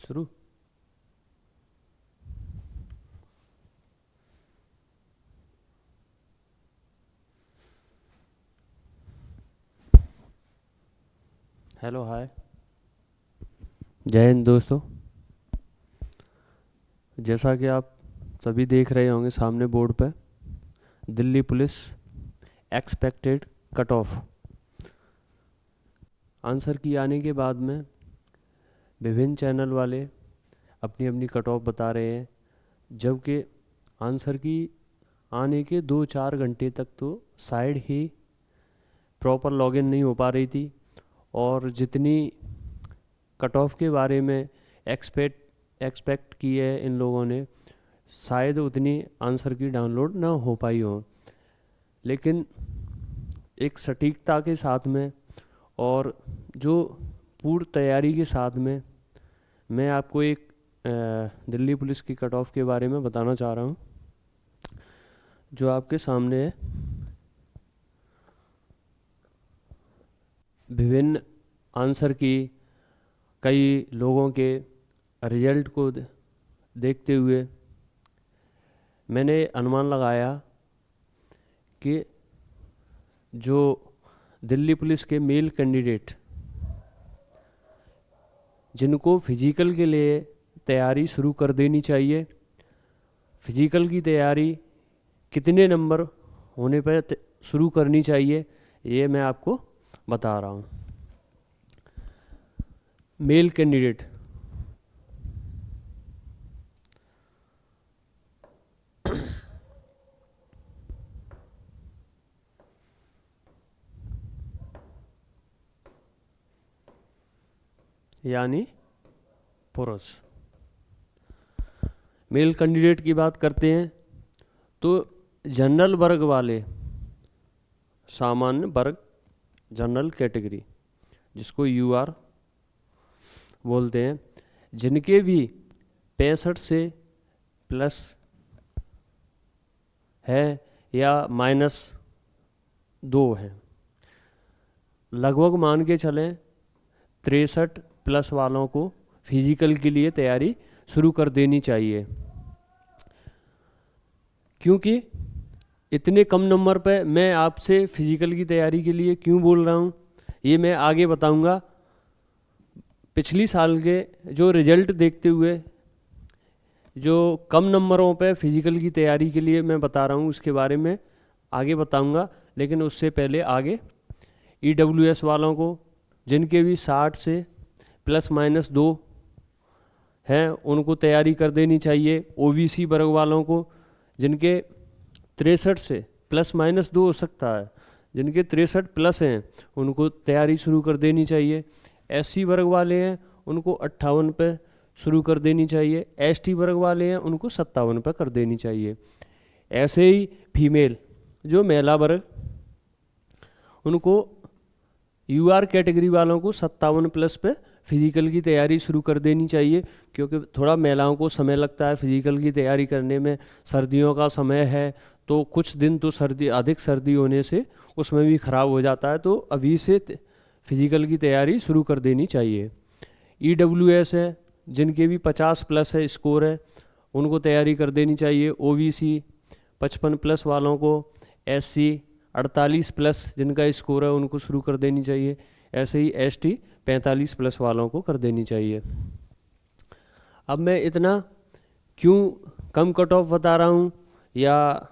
शुरू। Hello hi, जय हिंद दोस्तों। जैसा कि आप सभी देख रहे होंगे सामने बोर्ड पे, Delhi police expected cut off answer की आने के बाद में विभिन्न चैनल वाले अपनी अपनी कट ऑफ बता रहे हैं, जबकि आंसर की आने के 2-4 घंटे तक तो शायद ही प्रॉपर लॉगिन नहीं हो पा रही थी, और जितनी कट ऑफ के बारे में एक्सपेक्ट की है इन लोगों ने, शायद उतनी आंसर की डाउनलोड ना हो पाई हो। लेकिन एक सटीकता के साथ में और जो पूर्ण तैयारी के साथ में मैं आपको एक दिल्ली पुलिस की कट ऑफ के बारे में बताना चाह रहा हूँ, जो आपके सामने है। विभिन्न आंसर की कई लोगों के रिजल्ट को देखते हुए मैंने अनुमान लगाया कि जो दिल्ली पुलिस के मेल कैंडिडेट जिनको फिजिकल के लिए तैयारी शुरू कर देनी चाहिए, फिजिकल की तैयारी कितने नंबर होने पर शुरू करनी चाहिए, ये मैं आपको बता रहा हूँ। मेल कैंडिडेट यानी पुरुष। मेल कैंडिडेट की बात करते हैं तो जनरल वर्ग वाले, सामान्य वर्ग, जनरल कैटेगरी, जिसको यूआर बोलते हैं, जिनके भी 65 से प्लस है या -2 है, लगभग मान के चलें 63 प्लस वालों को फिजिकल के लिए तैयारी शुरू कर देनी चाहिए। क्योंकि इतने कम नंबर पे मैं आपसे फिजिकल की तैयारी के लिए क्यों बोल रहा हूँ, ये मैं आगे बताऊंगा। पिछली साल के जो रिजल्ट देखते हुए जो कम नंबरों पे फिजिकल की तैयारी के लिए मैं बता रहा हूँ, उसके बारे में आगे बताऊंगा। लेकिन उससे पहले आगे ईडब्ल्यूएस वालों को, जिनके भी 60 से ±2 हैं, उनको तैयारी कर देनी चाहिए। ओबीसी वर्ग वालों को, जिनके 63 से ±2 हो सकता है, जिनके 63 प्लस हैं, उनको तैयारी शुरू कर देनी चाहिए। एससी वर्ग वाले हैं, उनको 58 पे शुरू कर देनी चाहिए। एसटी वर्ग वाले हैं, उनको 57 पे कर देनी चाहिए। ऐसे ही फीमेल, जो महिला वर्ग, उनको यूआर कैटेगरी वालों को 57 प्लस पे फिजिकल की तैयारी शुरू कर देनी चाहिए। क्योंकि थोड़ा महिलाओं को समय लगता है फिजिकल की तैयारी करने में, सर्दियों का समय है, तो कुछ दिन तो अधिक सर्दी होने से उसमें भी ख़राब हो जाता है, तो अभी से फिजिकल की तैयारी शुरू कर देनी चाहिए। ईडब्ल्यूएस है, जिनके भी 50 प्लस है स्कोर है, उनको तैयारी कर देनी चाहिए। ओबीसी 55 प्लस वालों को, एससी 48 प्लस जिनका स्कोर है, उनको शुरू कर देनी चाहिए। ऐसे ही एसटी 45 प्लस वालों को कर देनी चाहिए। अब मैं इतना क्यों कम कट ऑफ बता रहा हूँ, या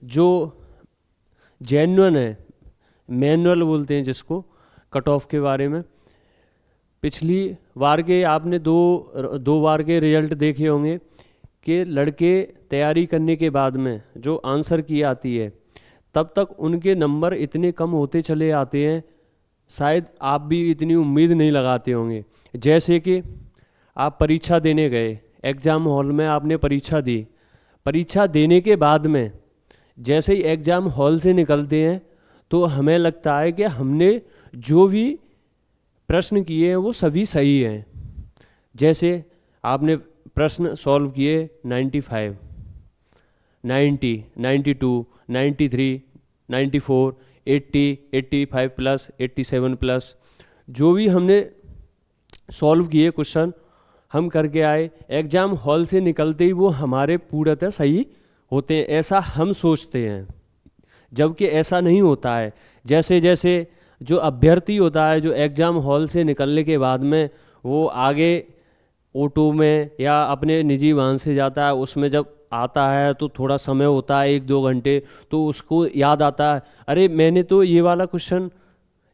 जो जेन्युइन है, मैनुअल बोलते हैं जिसको, कट ऑफ के बारे में, पिछली बार के आपने दो बार के रिजल्ट देखे होंगे कि लड़के तैयारी करने के बाद में जो आंसर की आती है, तब तक उनके नंबर इतने कम होते चले आते हैं, शायद आप भी इतनी उम्मीद नहीं लगाते होंगे। जैसे कि आप परीक्षा देने गए, एग्ज़ाम हॉल में आपने परीक्षा दी, परीक्षा देने के बाद में जैसे ही एग्ज़ाम हॉल से निकलते हैं तो हमें लगता है कि हमने जो भी प्रश्न किए हैं वो सभी सही हैं। जैसे आपने प्रश्न सॉल्व किए 95, 90, 92, 93, 94, 80, 85 प्लस, 87 प्लस, जो भी हमने सॉल्व किए क्वेश्चन, हम करके आए, एग्ज़ाम हॉल से निकलते ही वो हमारे पूर्णतः सही होते हैं, ऐसा हम सोचते हैं, जबकि ऐसा नहीं होता है। जैसे जैसे जो अभ्यर्थी होता है, जो एग्ज़ाम हॉल से निकलने के बाद में वो आगे ऑटो में या अपने निजी वाहन से जाता है, उसमें जब आता है तो थोड़ा समय होता है 1-2 घंटे, तो उसको याद आता है, अरे मैंने तो ये वाला क्वेश्चन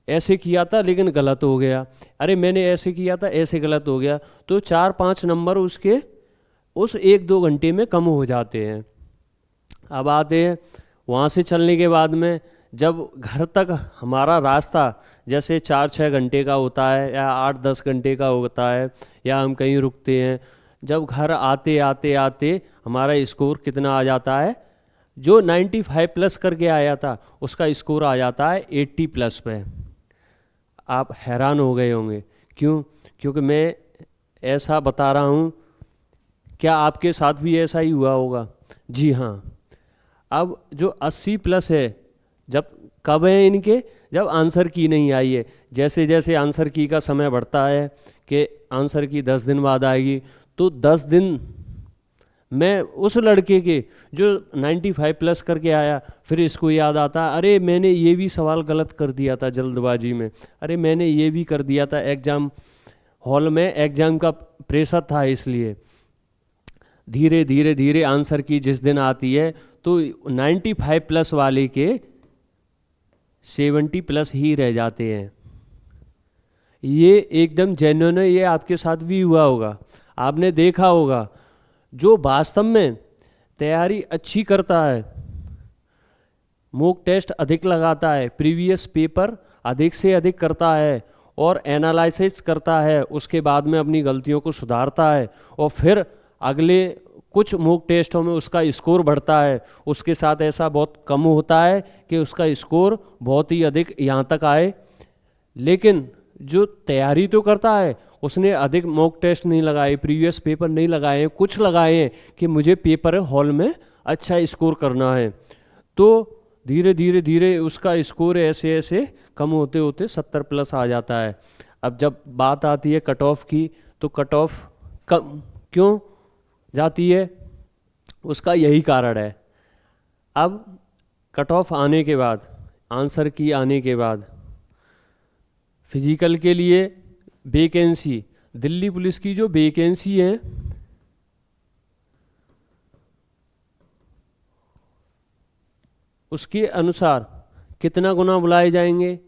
ऐसे किया था लेकिन गलत हो गया, अरे मैंने ऐसे किया था ऐसे गलत हो गया, तो 4-5 नंबर उसके उस 1-2 घंटे में कम हो जाते हैं। अब आते हैं वहाँ से चलने के बाद में, जब घर तक हमारा रास्ता जैसे 4-6 घंटे का होता है या 8-10 घंटे का होता है, या हम कहीं रुकते हैं, जब घर आते आते आते हमारा स्कोर कितना आ जाता है, जो 95 प्लस करके आया था उसका स्कोर आ जाता है 80 प्लस पे। आप हैरान हो गए होंगे, क्यों? क्योंकि मैं ऐसा बता रहा हूँ, क्या आपके साथ भी ऐसा ही हुआ होगा? जी हाँ। अब जो 80 प्लस है, जब कब है इनके? जब आंसर की नहीं आई है। जैसे जैसे आंसर की का समय बढ़ता है कि आंसर की 10 दिन बाद आएगी, तो 10 दिन मैं उस लड़के के जो 95 प्लस करके आया, फिर इसको याद आता, अरे मैंने ये भी सवाल गलत कर दिया था जल्दबाजी में, अरे मैंने ये भी कर दिया था, एग्ज़ाम हॉल में एग्ज़ाम का प्रेशर था इसलिए। धीरे धीरे धीरे आंसर की जिस दिन आती है तो 95 प्लस वाले के 70 प्लस ही रह जाते हैं। ये एकदम जेन्युइन है, ये आपके साथ भी हुआ होगा। आपने देखा होगा, जो वास्तव में तैयारी अच्छी करता है, मॉक टेस्ट अधिक लगाता है, प्रीवियस पेपर अधिक से अधिक करता है और एनालिसिस करता है, उसके बाद में अपनी गलतियों को सुधारता है और फिर अगले कुछ मॉक टेस्टों में उसका स्कोर बढ़ता है, उसके साथ ऐसा बहुत कम होता है कि उसका स्कोर बहुत ही अधिक यहाँ तक आए। लेकिन जो तैयारी तो करता है, उसने अधिक मॉक टेस्ट नहीं लगाए, प्रीवियस पेपर नहीं लगाए हैं, कुछ लगाए हैं कि मुझे पेपर हॉल में अच्छा स्कोर करना है, तो धीरे धीरे धीरे उसका स्कोर ऐसे ऐसे कम होते होते 70 प्लस आ जाता है। अब जब बात आती है कट ऑफ की, तो कट ऑफ कम क्यों जाती है? उसका यही कारण है। अब कट ऑफ आने के बाद, आंसर की आने के बाद, फिजिकल के लिए वैकेंसी, दिल्ली पुलिस की जो वैकेंसी है, उसके अनुसार कितना गुना बुलाए जाएंगे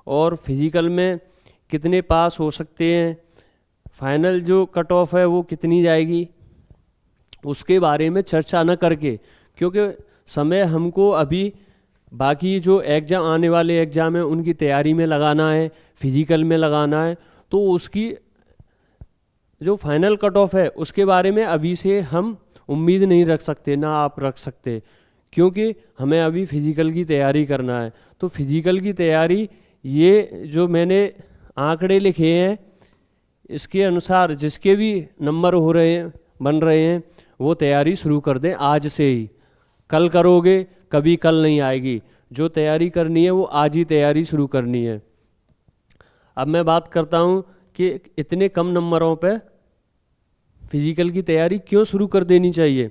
और फिजिकल में कितने पास हो सकते हैं, फाइनल जो कट ऑफ है वो कितनी जाएगी, उसके बारे में चर्चा न करके, क्योंकि समय हमको अभी बाकी जो एग्ज़ाम आने वाले एग्ज़ाम है उनकी तैयारी में लगाना है, फिजिकल में लगाना है, तो उसकी जो फाइनल कट ऑफ है उसके बारे में अभी से हम उम्मीद नहीं रख सकते, ना आप रख सकते, क्योंकि हमें अभी फिजिकल की तैयारी करना है। तो फिजिकल की तैयारी, ये जो मैंने आंकड़े लिखे हैं, इसके अनुसार जिसके भी नंबर हो रहे हैं, बन रहे हैं, वो तैयारी शुरू कर दें आज से ही। कल करोगे, कभी कल नहीं आएगी। जो तैयारी करनी है वो आज ही तैयारी शुरू करनी है। अब मैं बात करता हूँ कि इतने कम नंबरों पे फिजिकल की तैयारी क्यों शुरू कर देनी चाहिए।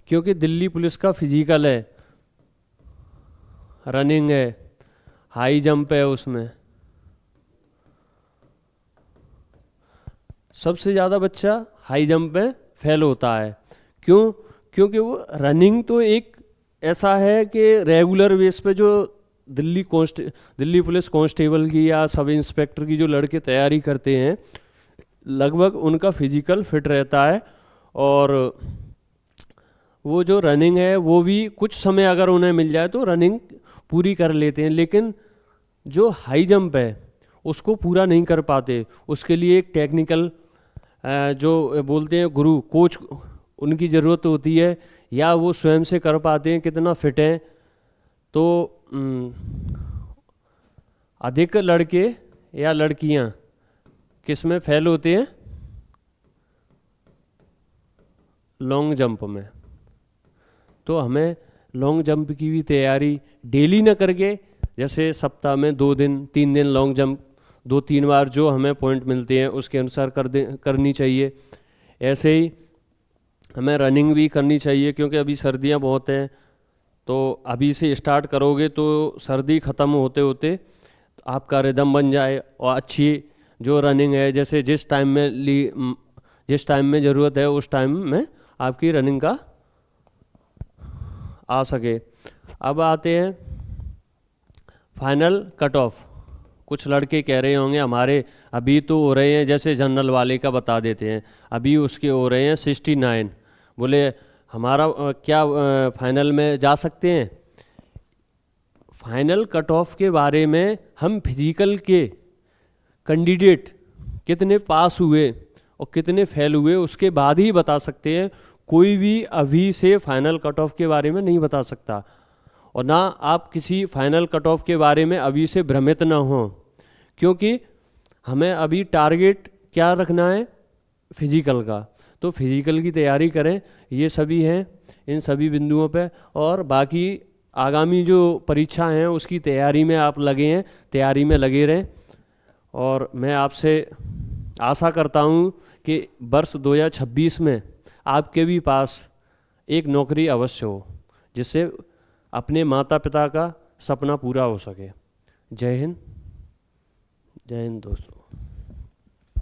क्योंकि दिल्ली पुलिस का फिजिकल है, रनिंग है, हाई जंप है, उसमें सबसे ज़्यादा बच्चा हाई जंप में फेल होता है। क्यों? क्योंकि वो रनिंग तो एक ऐसा है कि रेगुलर बेस पे जो दिल्ली पुलिस कांस्टेबल की या सब इंस्पेक्टर की जो लड़के तैयारी करते हैं, लगभग उनका फिजिकल फिट रहता है, और वो जो रनिंग है वो भी कुछ समय अगर उन्हें मिल जाए तो रनिंग पूरी कर लेते हैं। लेकिन जो हाई जंप है उसको पूरा नहीं कर पाते। उसके लिए एक टेक्निकल जो बोलते हैं गुरु, कोच, उनकी ज़रूरत होती है, या वो स्वयं से कर पाते हैं, कितना फिट हैं। तो अधिक लड़के या लड़कियां किस में फेल होते हैं? लॉन्ग जंप में। तो हमें लॉन्ग जंप की भी तैयारी डेली न करके, जैसे सप्ताह में 2 दिन 3 दिन लॉन्ग जंप, 2-3 बार जो हमें पॉइंट मिलते हैं उसके अनुसार करनी चाहिए। ऐसे ही हमें रनिंग भी करनी चाहिए, क्योंकि अभी सर्दियाँ बहुत हैं, तो अभी से स्टार्ट करोगे तो सर्दी ख़त्म होते होते आपका रिदम बन जाए और अच्छी जो रनिंग है, जैसे जिस टाइम में ज़रूरत है उस टाइम में आपकी रनिंग का आ सके। अब आते हैं फाइनल कट ऑफ। कुछ लड़के कह रहे होंगे हमारे अभी तो हो रहे हैं, जैसे जनरल वाले का बता देते हैं, अभी उसके हो रहे हैं 69, बोले हमारा क्या फाइनल में जा सकते हैं? फाइनल कट ऑफ के बारे में हम फिजिकल के कैंडिडेट कितने पास हुए और कितने फेल हुए उसके बाद ही बता सकते हैं। कोई भी अभी से फाइनल कट ऑफ के बारे में नहीं बता सकता, और ना आप किसी फाइनल कट ऑफ के बारे में अभी से भ्रमित ना हो, क्योंकि हमें अभी टारगेट क्या रखना है? फिजिकल का। तो फिजिकल की तैयारी करें, ये सभी हैं इन सभी बिंदुओं पे। और बाकी आगामी जो परीक्षा हैं उसकी तैयारी में आप लगे हैं, तैयारी में लगे रहें। और मैं आपसे आशा करता हूँ कि वर्ष 2026 में आपके भी पास एक नौकरी अवश्य हो, जिससे अपने माता पिता का सपना पूरा हो सके। जय हिंद। जय हिंद दोस्तों।